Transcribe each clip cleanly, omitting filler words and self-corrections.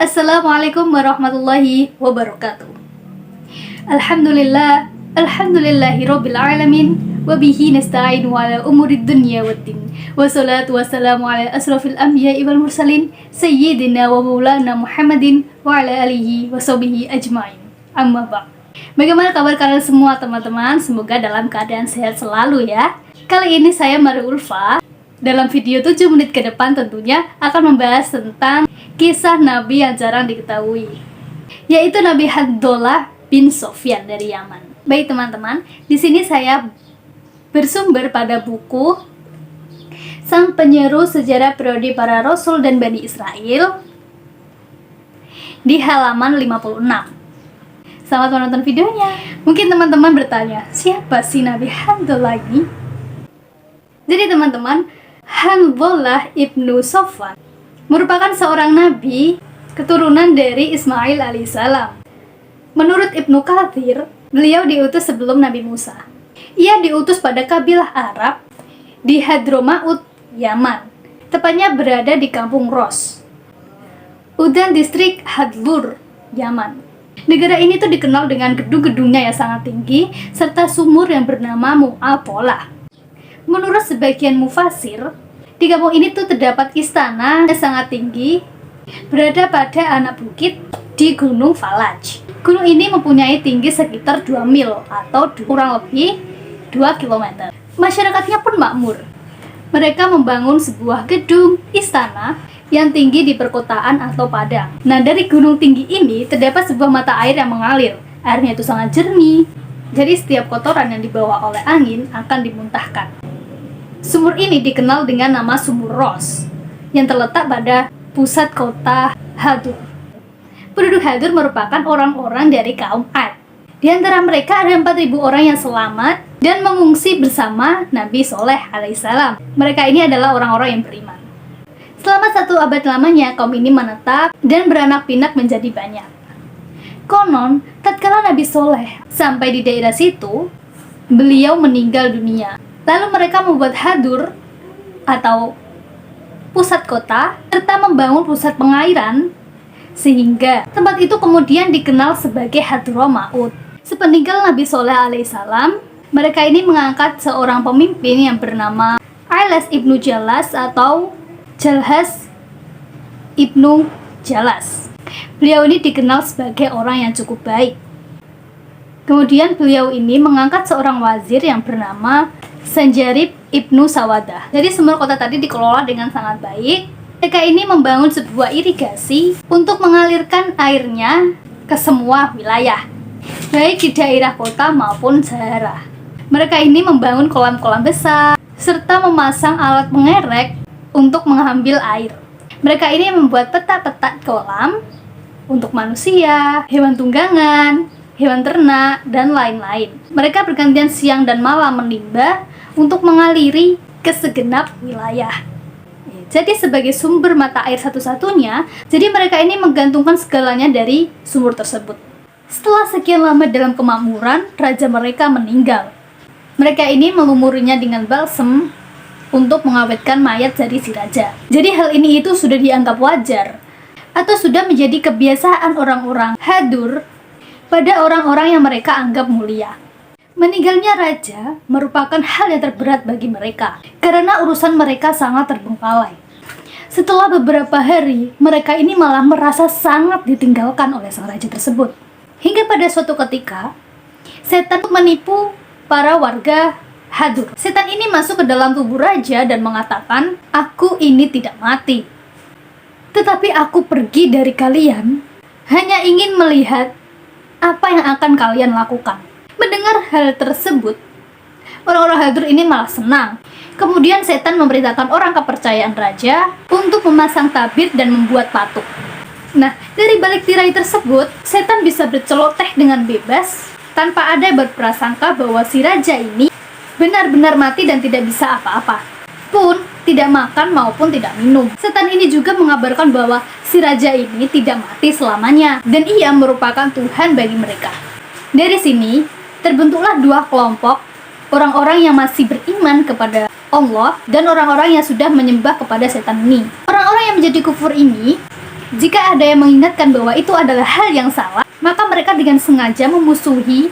Assalamualaikum warahmatullahi wabarakatuh. Alhamdulillahirabbil alamin wa bihi nasta'inu ala umurid dunya waddin. Wassalatu wassalamu ala asrofil anbiya'i wal mursalin sayyidina wa maulana Muhammadin wa ala alihi wa sahbihi ajma'in. Amma ba'd. Bagaimana kabar kalian semua teman-teman? Semoga dalam keadaan sehat selalu ya. Kali ini saya Maria Ulfa. Dalam video 7 menit ke depan tentunya akan membahas tentang kisah Nabi yang jarang diketahui, yaitu Nabi Abdullah bin Sofyan dari Yaman. Baik teman-teman, di sini saya bersumber pada buku Sang Penyeru Sejarah Periode Para Rasul dan Bani Israel di halaman 56. Selamat menonton videonya. Mungkin teman-teman bertanya, siapa sih Nabi Abdullah ini? Jadi teman-teman, Abdullah ibnu Sofyan merupakan seorang nabi keturunan dari Ismail alaihissalam. Menurut Ibnu Katsir, beliau diutus sebelum Nabi Musa. Ia diutus pada kabilah Arab di Hadramaut, Yaman. Tepatnya berada di kampung Ros, Udan distrik Hadlur, Yaman. Negara ini tuh dikenal dengan gedung-gedungnya yang sangat tinggi serta sumur yang bernama Mu'apolah. Menurut sebagian mufasir, di kampung ini tuh terdapat istana yang sangat tinggi berada pada anak bukit di Gunung Falaj. Gunung ini mempunyai tinggi sekitar 2 mil atau kurang lebih 2 km. Masyarakatnya pun makmur. Mereka membangun sebuah gedung istana yang tinggi di perkotaan atau padang. Nah, dari gunung tinggi ini terdapat sebuah mata air yang mengalir. Airnya itu sangat jernih. Jadi setiap kotoran yang dibawa oleh angin akan dimuntahkan. Sumur ini dikenal dengan nama Sumur Ros yang terletak pada pusat kota Hadur. Penduduk Hadur merupakan orang-orang dari kaum Ad. Di antara mereka ada 4.000 orang yang selamat dan mengungsi bersama Nabi Soleh alaihissalam. Mereka ini adalah orang-orang yang beriman. Selama 1 abad lamanya kaum ini menetap dan beranak pinak menjadi banyak. Konon, tatkala Nabi Soleh sampai di daerah situ, beliau meninggal dunia. Lalu mereka membuat Hadur atau pusat kota serta membangun pusat pengairan sehingga tempat itu kemudian dikenal sebagai Hadramaut. Sepeninggal Nabi Soleh alaihissalam, mereka ini mengangkat seorang pemimpin yang bernama Ailas ibnu Jalas atau Jalhas ibnu Jalas. Beliau ini dikenal sebagai orang yang cukup baik. Kemudian beliau ini mengangkat seorang wazir yang bernama Sanjarib ibnu Sawadah. Jadi sumber kota tadi dikelola dengan sangat baik. Mereka ini membangun sebuah irigasi untuk mengalirkan airnya ke semua wilayah, baik di daerah kota maupun Sahara. Mereka ini membangun kolam-kolam besar serta memasang alat mengerek untuk mengambil air. Mereka ini membuat peta-peta kolam untuk manusia, hewan tunggangan, hewan ternak, dan lain-lain. Mereka bergantian siang dan malam menimba untuk mengaliri ke segenap wilayah. Jadi sebagai sumber mata air satu-satunya, jadi mereka ini menggantungkan segalanya dari sumur tersebut. Setelah sekian lama dalam kemakmuran, raja mereka meninggal. Mereka ini melumurinya dengan balsem untuk mengawetkan mayat dari si raja. Jadi hal ini itu sudah dianggap wajar atau sudah menjadi kebiasaan orang-orang Hadur pada orang-orang yang mereka anggap mulia. Meninggalnya raja merupakan hal yang terberat bagi mereka karena urusan mereka sangat terbengkalai. Setelah beberapa hari, mereka ini malah merasa sangat ditinggalkan oleh sang raja tersebut. Hingga pada suatu ketika, setan menipu para warga Hadur. Setan ini masuk ke dalam tubuh raja dan mengatakan, "Aku ini tidak mati, tetapi aku pergi dari kalian hanya ingin melihat apa yang akan kalian lakukan." Mendengar hal tersebut, orang-orang Hadur ini malah senang. Kemudian setan memerintahkan orang kepercayaan raja untuk memasang tabir dan membuat patung. Nah, dari balik tirai tersebut, setan bisa berceloteh dengan bebas tanpa ada berprasangka bahwa si raja ini benar-benar mati dan tidak bisa apa-apa pun, tidak makan maupun tidak minum. Setan ini juga mengabarkan bahwa si raja ini tidak mati selamanya dan ia merupakan Tuhan bagi mereka. Dari sini terbentuklah 2 kelompok, orang-orang yang masih beriman kepada Allah dan orang-orang yang sudah menyembah kepada setan ini. Orang-orang yang menjadi kufur ini Jika ada yang mengingatkan bahwa itu adalah hal yang salah, maka mereka dengan sengaja memusuhi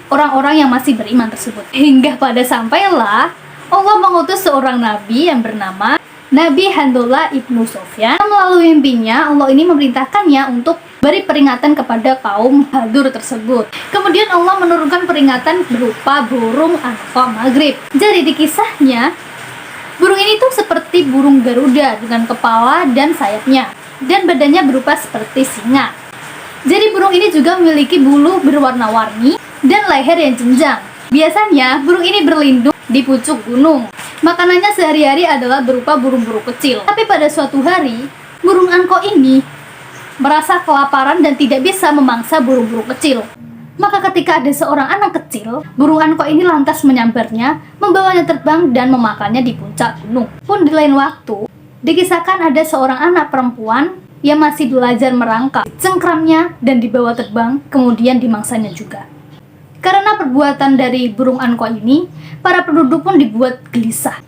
orang-orang yang masih beriman tersebut. Hingga pada sampailah Allah mengutus seorang nabi yang bernama Nabi Handhallah ibnu Sufyan. Melalui mimpinya, Allah ini memerintahkannya untuk beri peringatan kepada kaum Hadur tersebut. Kemudian Allah menurunkan peringatan berupa burung Anqa Maghrib. Jadi di kisahnya, burung ini tuh seperti burung Garuda dengan kepala dan sayapnya, dan badannya berupa seperti singa. Jadi burung ini juga memiliki bulu berwarna-warni dan leher yang jenjang. Biasanya burung ini berlindung di pucuk gunung. Makanannya sehari-hari adalah berupa burung-burung kecil. Tapi pada suatu hari, burung Anqa ini merasa kelaparan dan tidak bisa memangsa burung-burung kecil. Maka ketika ada seorang anak kecil, burung Anqa ini lantas menyambarnya, membawanya terbang dan memakannya di puncak gunung. Pun di lain waktu, dikisahkan ada seorang anak perempuan yang masih belajar merangkak, cengkramnya dan dibawa terbang, kemudian dimangsanya juga. Karena perbuatan dari burung Anqa ini, para penduduk pun dibuat gelisah.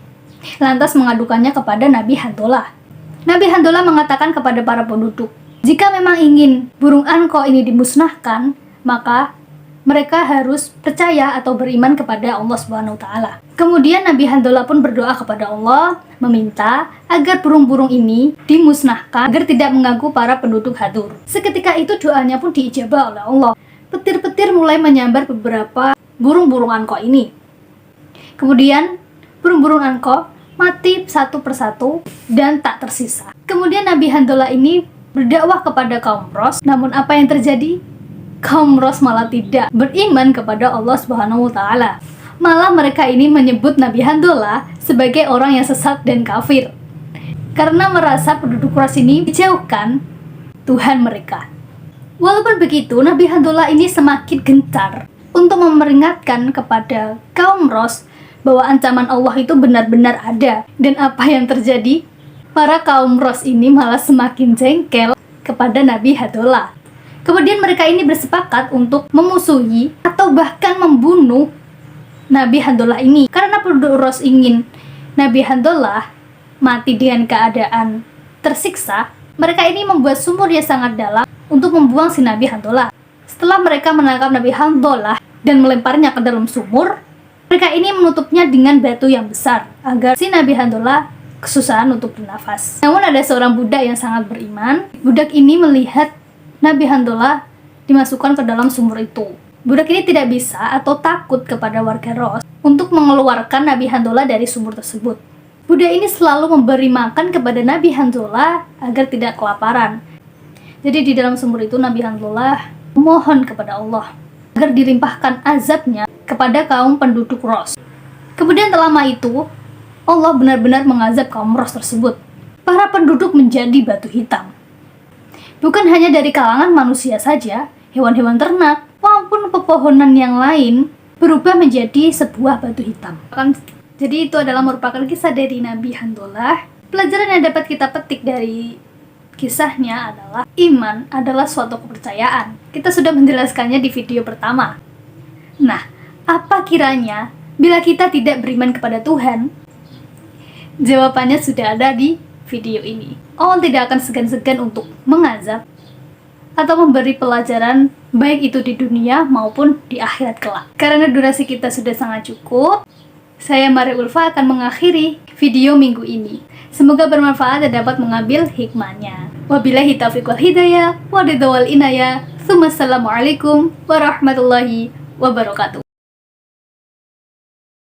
Lantas mengadukannya kepada Nabi Handhallah. Nabi Handhallah mengatakan kepada para penduduk, jika memang ingin burung Anqa ini dimusnahkan, maka mereka harus percaya atau beriman kepada Allah Subhanahu wa taala. Kemudian Nabi Handhallah pun berdoa kepada Allah, meminta agar burung-burung ini dimusnahkan agar tidak mengganggu para penduduk Hadur. Seketika itu doanya pun diijabah oleh Allah. Petir-petir mulai menyambar beberapa burung-burung Anqa ini. Kemudian burung-burung Anqa mati satu persatu dan tak tersisa. Kemudian Nabi Handhallah ini berdakwah kepada kaum Ros, namun apa yang terjadi? Kaum Ros malah tidak beriman kepada Allah Subhanahu wa taala. Malah mereka ini menyebut Nabi Handhallah sebagai orang yang sesat dan kafir. Karena merasa penduduk Ros ini dijauhkan Tuhan mereka. Walaupun begitu, Nabi Handhallah ini semakin gencar untuk memperingatkan kepada kaum Ros bahwa ancaman Allah itu benar-benar ada. Dan apa yang terjadi? Para kaum Ros ini malah semakin jengkel kepada Nabi Handhallah. Kemudian mereka ini bersepakat untuk memusuhi atau bahkan membunuh Nabi Handhallah ini. Karena penduduk Ros ingin Nabi Handhallah mati dengan keadaan tersiksa, mereka ini membuat sumur yang sangat dalam untuk membuang si Nabi Handhallah. Setelah mereka menangkap Nabi Handhallah dan melemparnya ke dalam sumur, mereka ini menutupnya dengan batu yang besar agar si Nabi Handhallah kesusahan untuk bernafas. Namun ada seorang budak yang sangat beriman. Budak ini melihat Nabi Handhallah dimasukkan ke dalam sumur itu. Budak ini tidak bisa atau takut kepada warga Ros untuk mengeluarkan Nabi Handhallah dari sumur tersebut. Budak ini selalu memberi makan kepada Nabi Handhallah agar tidak kelaparan. Jadi di dalam sumur itu Nabi Handhallah memohon kepada Allah agar dilimpahkan azabnya kepada kaum penduduk Ros. Kemudian tak lama itu Allah benar-benar mengazab kaum Ros tersebut. Para penduduk menjadi batu hitam. Bukan hanya dari kalangan manusia saja, hewan-hewan ternak maupun pepohonan yang lain berubah menjadi sebuah batu hitam. Jadi itu adalah merupakan kisah dari Nabi Handhallah. Pelajaran yang dapat kita petik dari kisahnya adalah iman adalah suatu kepercayaan. Kita sudah menjelaskannya di video pertama. Nah, apa kiranya bila kita tidak beriman kepada Tuhan? Jawabannya sudah ada di video ini. Allah tidak akan segan-segan untuk mengazab atau memberi pelajaran baik itu di dunia maupun di akhirat kelak. Karena durasi kita sudah sangat cukup, saya Maria Ulfa akan mengakhiri video minggu ini. Semoga bermanfaat dan dapat mengambil hikmahnya. Wabillahi taufiq wal hidayah, wa ridha wal inayah. Assalamualaikum warahmatullahi wabarakatuh.